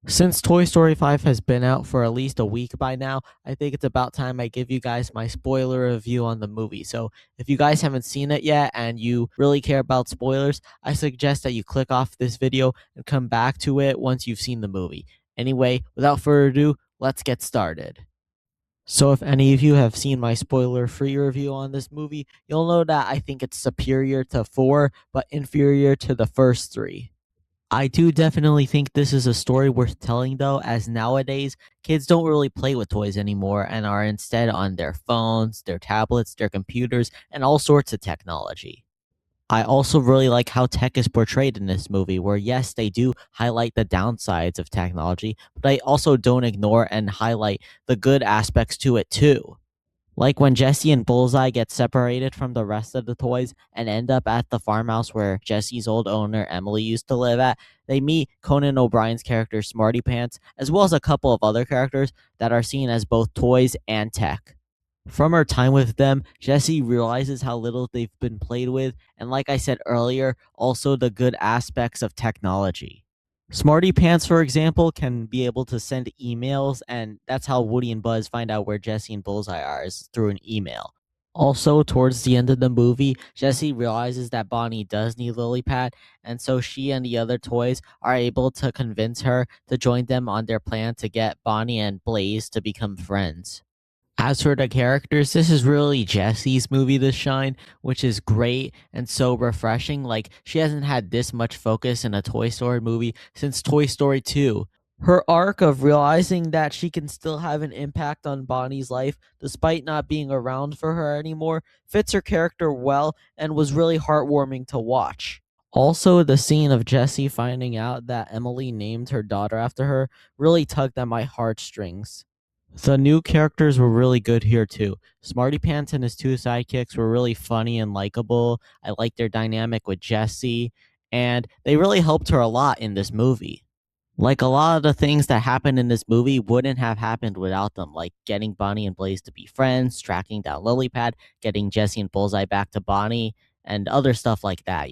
Since Toy Story 5 has been out for at least a week by now, I think it's about time I give you guys my spoiler review on the movie. So, if you guys haven't seen it yet and you really care about spoilers, I suggest that you click off this video and come back to it once you've seen the movie. Anyway, without further ado, let's get started. So, if any of you have seen my spoiler free review on this movie, you'll know that I think it's superior to 4, but inferior to the first 3. I do definitely think this is a story worth telling, though, as nowadays kids don't really play with toys anymore and are instead on their phones, their tablets, their computers, and all sorts of technology. I also really like how tech is portrayed in this movie, where yes, they do highlight the downsides of technology, but they also don't ignore and highlight the good aspects to it too. Like when Jesse and Bullseye get separated from the rest of the toys and end up at the farmhouse where Jesse's old owner Emily used to live at, they meet Conan O'Brien's character Smarty Pants, as well as a couple of other characters that are seen as both toys and tech. From her time with them, Jessie realizes how little they've been played with, and like I said earlier, also the good aspects of technology. Smarty Pants, for example, can be able to send emails, and that's how Woody and Buzz find out where Jessie and Bullseye are, is through an email. Also, towards the end of the movie, Jessie realizes that Bonnie does need Lily Pad, and so she and the other toys are able to convince her to join them on their plan to get Bonnie and Blaze to become friends. As for the characters, this is really Jessie's movie to shine, which is great and so refreshing. Like, she hasn't had this much focus in a Toy Story movie since Toy Story 2. Her arc of realizing that she can still have an impact on Bonnie's life despite not being around for her anymore fits her character well and was really heartwarming to watch. Also, the scene of Jessie finding out that Emily named her daughter after her really tugged at my heartstrings. The new characters were really good here too. Smarty Pants and his two sidekicks were really funny and likable. I liked their dynamic with Jessie, and they really helped her a lot in this movie. Like a lot of the things that happened in this movie wouldn't have happened without them, like getting Bonnie and Blaze to be friends, tracking down Lilypad, getting Jessie and Bullseye back to Bonnie, and other stuff like that.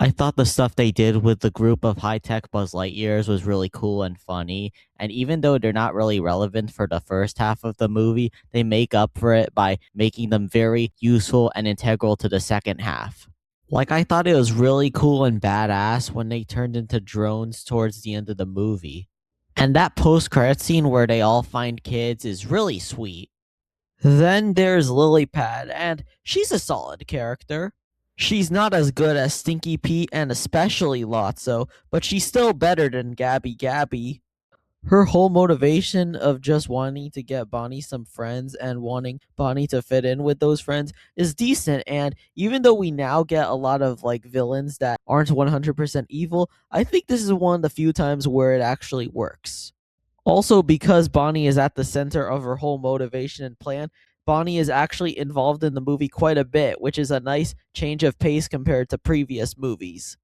I thought the stuff they did with the group of high tech Buzz Lightyears was really cool and funny. And even though they're not really relevant for the first half of the movie, they make up for it by making them very useful and integral to the second half. Like, I thought it was really cool and badass when they turned into drones towards the end of the movie. And that post credit scene where they all find kids is really sweet. Then there's Lilypad, and she's a solid character. She's not as good as Stinky Pete and especially Lotso, but she's still better than Gabby Gabby. Her whole motivation of just wanting to get Bonnie some friends and wanting Bonnie to fit in with those friends is decent. And even though we now get a lot of like villains that aren't 100% evil, I think this is one of the few times where it actually works. Also, because Bonnie is at the center of her whole motivation and plan, Bonnie is actually involved in the movie quite a bit, which is a nice change of pace compared to previous movies.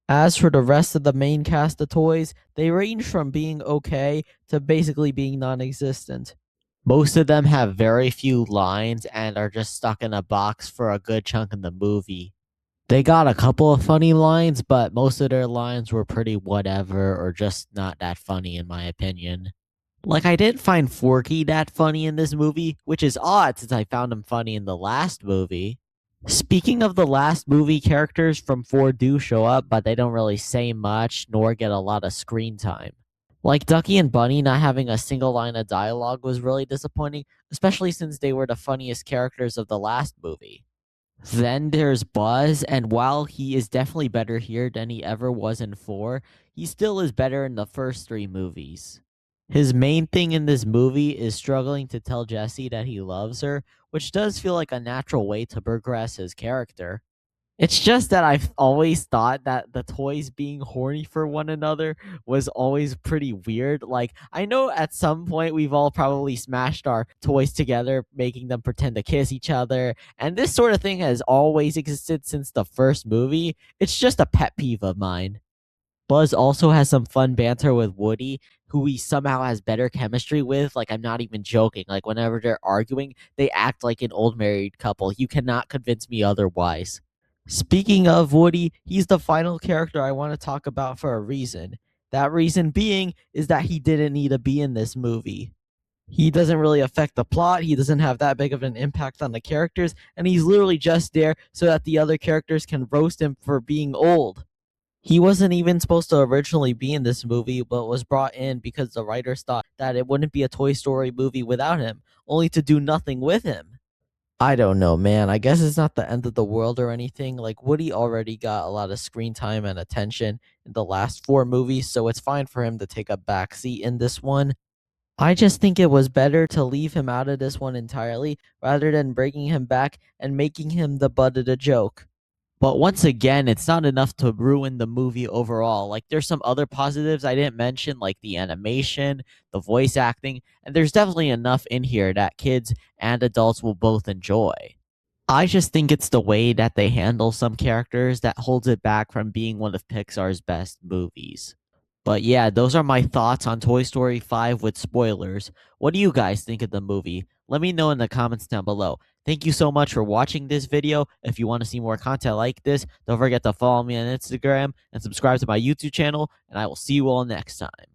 As for the rest of the main cast of toys, they range from being okay to basically being non existent. Most of them have very few lines and are just stuck in a box for a good chunk of the movie. They got a couple of funny lines, but most of their lines were pretty whatever or just not that funny, in my opinion. Like, I didn't find Forky that funny in this movie, which is odd since I found him funny in the last movie. Speaking of the last movie, characters from 4 do show up, but they don't really say much nor get a lot of screen time. Like Ducky and Bunny not having a single line of dialogue was really disappointing, especially since they were the funniest characters of the last movie. Then there's Buzz, and while he is definitely better here than he ever was in 4, he still is better in the first 3 movies. His main thing in this movie is struggling to tell Jessie that he loves her, which does feel like a natural way to progress his character. It's just that I've always thought that the toys being horny for one another was always pretty weird. Like, I know at some point we've all probably smashed our toys together, making them pretend to kiss each other, and this sort of thing has always existed since the first movie. It's just a pet peeve of mine. Buzz also has some fun banter with Woody, who he somehow has better chemistry with. Like, I'm not even joking. Like, whenever they're arguing, they act like an old married couple. You cannot convince me otherwise. Speaking of Woody, he's the final character I want to talk about for a reason. That reason being is that he didn't need to be in this movie. He doesn't really affect the plot. He doesn't have that big of an impact on the characters, and he's literally just there so that the other characters can roast him for being old. He wasn't even supposed to originally be in this movie, but was brought in because the writers thought that it wouldn't be a Toy Story movie without him, only to do nothing with him. I don't know, man. I guess it's not the end of the world or anything. Like, Woody already got a lot of screen time and attention in the last four movies, so it's fine for him to take a backseat in this one. I just think it was better to leave him out of this one entirely rather than bringing him back and making him the butt of the joke. But once again, it's not enough to ruin the movie overall. Like, there's some other positives I didn't mention, like the animation, the voice acting, and there's definitely enough in here that kids and adults will both enjoy. I just think it's the way that they handle some characters that holds it back from being one of Pixar's best movies. But yeah, those are my thoughts on Toy Story 5 with spoilers. What do you guys think of the movie? Let me know in the comments down below. Thank you so much for watching this video. If you want to see more content like this, don't forget to follow me on Instagram and subscribe to my YouTube channel, and I will see you all next time.